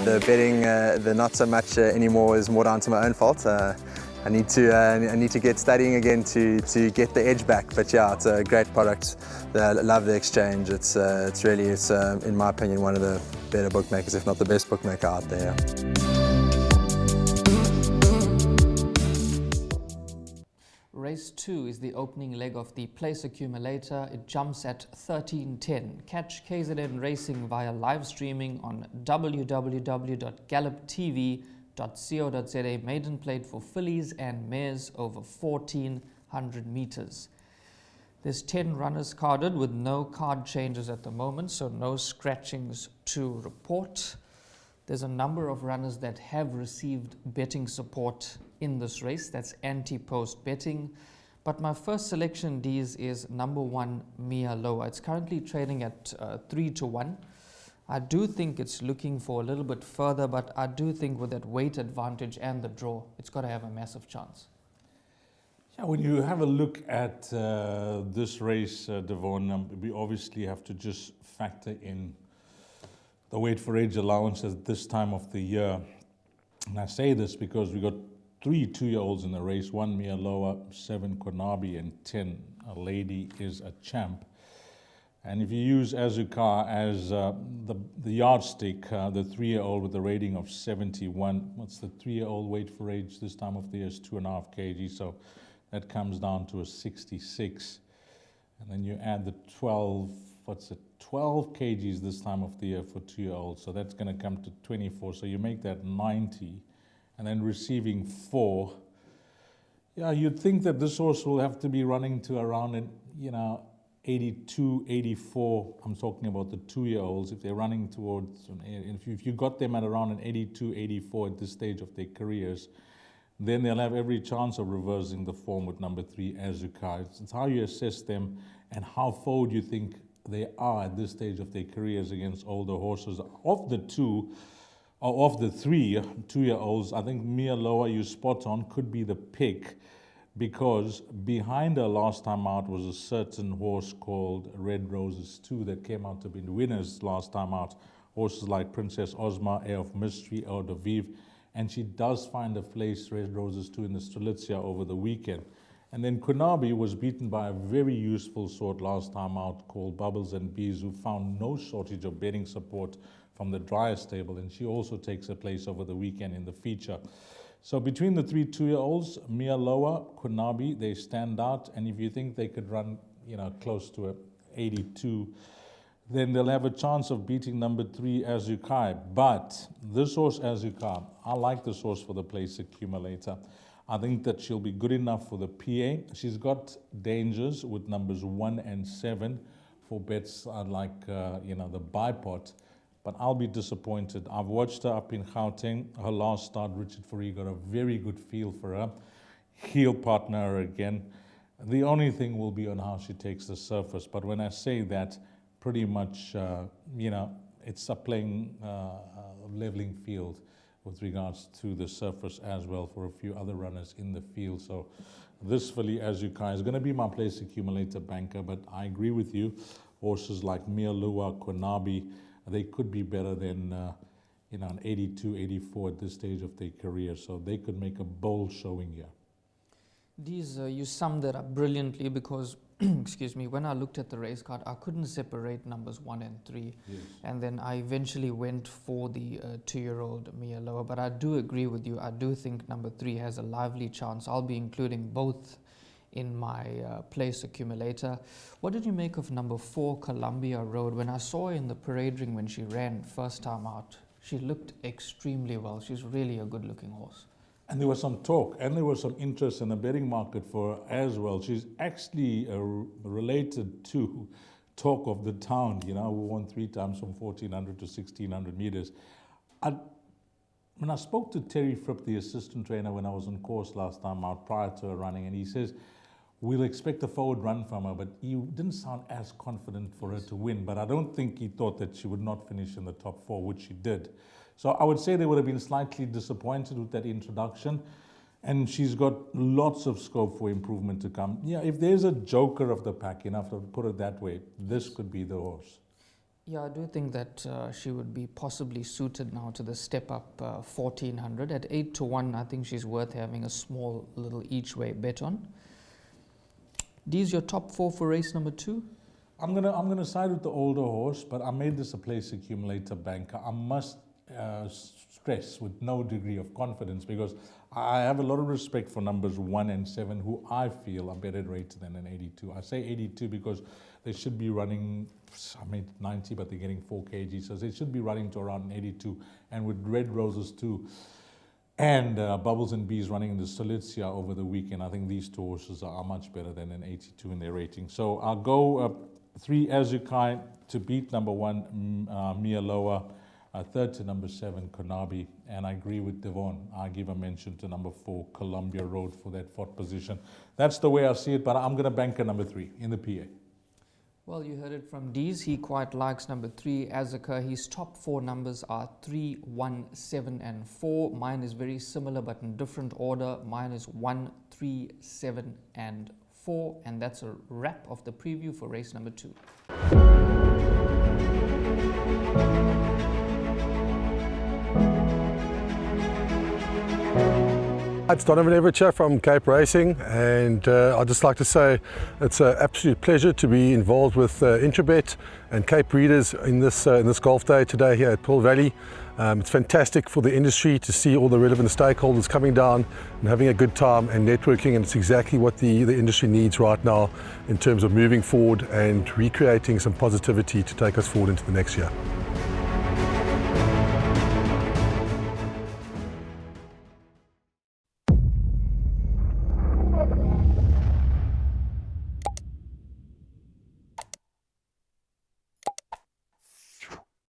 The betting, the not so much anymore, is more down to my own fault. I need to get studying again to get the edge back. But yeah, it's a great product. I love the exchange. It's really, in my opinion, one of the better bookmakers, if not the best bookmaker out there. Race 2 is the opening leg of the place accumulator. It jumps at 13:10. Catch KZN Racing via live streaming on www.galloptv.co.za. Maiden plate for fillies and mares over 1,400 meters. There's 10 runners carded with no card changes at the moment, so no scratchings to report. There's a number of runners that have received betting support in this race. That's anti-post betting. But my first selection, D's, is number 1, Mia Loa. It's currently trading at 3-1. I do think it's looking for a little bit further, but I do think with that weight advantage and the draw, it's got to have a massive chance. Yeah, when you have a look at this race, Devon, we obviously have to just factor in the weight for age allowance at this time of the year. And I say this because we got 3 2-year-olds in the race, 1 Mia Loa, 7 Konabi, and 10 A Lady Is a Champ. And if you use Azucar as the yardstick, the 3-year-old with a rating of 71, what's the 3-year-old weight for age this time of the year is 2.5 kg, so that comes down to a 66. And then you add the 12 kgs this time of the year for 2-year-olds, so that's going to come to 24, so you make that 90, and then receiving 4. Yeah, you'd think that this horse will have to be running to around, 82, 84. I'm talking about the 2-year-olds. If they're running towards, if you got them at around an 82, 84 at this stage of their careers, then they'll have every chance of reversing the form with number 3, Azucar. It's how you assess them and how forward you think they are at this stage of their careers against older horses. Of the 3 2-year-olds, I think Mia Loa, you spot on, could be the pick, because behind her last time out was a certain horse called Red Roses 2 that came out to be the winners last time out. Horses like Princess Ozma, Air of Mystery, Eau de Vive, and she does find a place, Red Roses 2, in the Strelitzia over the weekend. And then Konabi was beaten by a very useful sort last time out called Bubbles and Bees, who found no shortage of betting support from the Dryer stable, and she also takes a place over the weekend in the feature. So between the 3 2-year-olds, Mia Loa, Konabi, they stand out, and if you think they could run, close to a 82, then they'll have a chance of beating number 3, Azucar. But this horse, Azucar, I like this horse for the place accumulator. I think that she'll be good enough for the PA. She's got dangers with numbers 1 and 7 for bets like, the bipot. But I'll be disappointed. I've watched her up in Gauteng. Her last start, Richard Fourie got a very good feel for her. He'll partner her again. The only thing will be on how she takes the surface. But when I say that, pretty much, it's a playing leveling field with regards to the surface as well for a few other runners in the field. So this filly, Azucar, is going to be my place accumulator banker. But I agree with you. Horses like Mia Loa, Konabi, they could be better than an 82, 84 at this stage of their career. So they could make a bold showing here. You summed that up brilliantly, because excuse me, when I looked at the race card, I couldn't separate numbers 1 and 3. Yes. And then I eventually went for the 2-year-old Mia Loa. But I do agree with you. I do think number 3 has a lively chance. I'll be including both in my place accumulator. What did you make of number 4, Columbia Road? When I saw her in the parade ring when she ran first time out, she looked extremely well. She's really a good looking horse. And there was some talk, and there was some interest in the betting market for her as well. She's actually related to talk of the town, who won 3 times from 1,400 to 1,600 meters. When I spoke to Terry Fripp, the assistant trainer, when I was on course last time out prior to her running, and he says, we'll expect a forward run from her, but he didn't sound as confident for her to win. But I don't think he thought that she would not finish in the top 4, which she did. So I would say they would have been slightly disappointed with that introduction. And she's got lots of scope for improvement to come. Yeah, if there's a joker of the pack, enough to put it that way, this could be the horse. Yeah, I do think that she would be possibly suited now to the step up 1400. At 8-1, I think she's worth having a small little each way bet on. These your top 4 for race number 2? I'm gonna side with the older horse, but I made this a place accumulator banker. I must stress with no degree of confidence, because I have a lot of respect for numbers 1 and 7, who I feel are better rated than an 82. I say 82 because they should be running, I made 90, but they're getting 4 kg, so they should be running to around 82. And with Red Roses too, and Bubbles and Bees running in the Solizia over the weekend, I think these 2 horses are much better than an 82 in their rating. So I'll go 3 Azukai to beat number 1 Mia Loa, 3rd to number 7 Konabi, and I agree with Devon. I give a mention to number 4 Columbia Road for that 4th position. That's the way I see it, but I'm going to bank a number 3 in the PA. Well, you heard it from Dees. He quite likes number 3, Azaka. His top 4 numbers are 3, 1, 7, and 4. Mine is very similar, but in different order. Mine is 1, 3, 7, and 4. And that's a wrap of the preview for race number 2. It's Donovan Everett from Cape Racing, and I'd just like to say it's an absolute pleasure to be involved with Intrabet and Cape Breeders in this golf day today here at Pearl Valley. It's fantastic for the industry to see all the relevant stakeholders coming down and having a good time and networking, and it's exactly what the industry needs right now in terms of moving forward and recreating some positivity to take us forward into the next year.